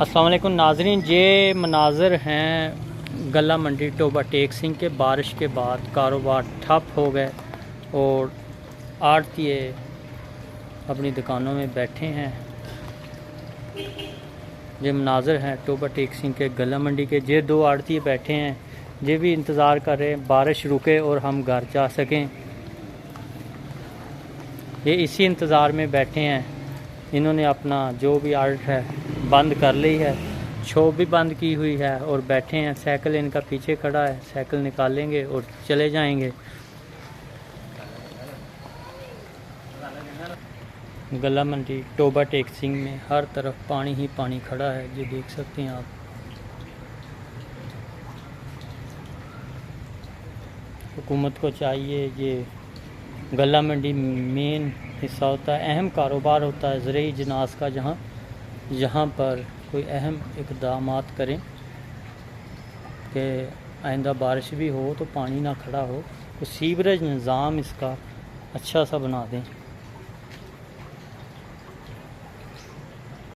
अस्सलाम वालेकुम नाज़रीन, ये मनाज़र हैं गला मंडी टोबा टेक सिंह के। बारिश के बाद कारोबार ठप हो गए और आड़तिए अपनी दुकानों में बैठे हैं। ये मनाज़र हैं टोबा टेक सिंह के गला मंडी के। ये दो आड़तिए बैठे हैं, ये भी इंतज़ार कर रहे हैं बारिश रुके और हम घर जा सकें। ये इसी इंतज़ार में बैठे हैं। इन्होंने अपना जो भी आर्ट है बंद कर ली है, शॉप भी बंद की हुई है और बैठे हैं। साइकिल इनका पीछे खड़ा है, साइकिल निकालेंगे और चले जाएंगे। गला मंडी टोबा टेक सिंह में हर तरफ पानी ही पानी खड़ा है, ये देख सकते हैं आप। हुकूमत को चाहिए, ये गला मंडी मेन हिस्सा होता है, अहम कारोबार होता है ज़रूरी जिनास का, जहाँ पर कोई अहम इक़दामात करें कि आइंदा बारिश भी हो तो पानी ना खड़ा हो। तो सीवरेज निज़ाम इसका अच्छा सा बना दें।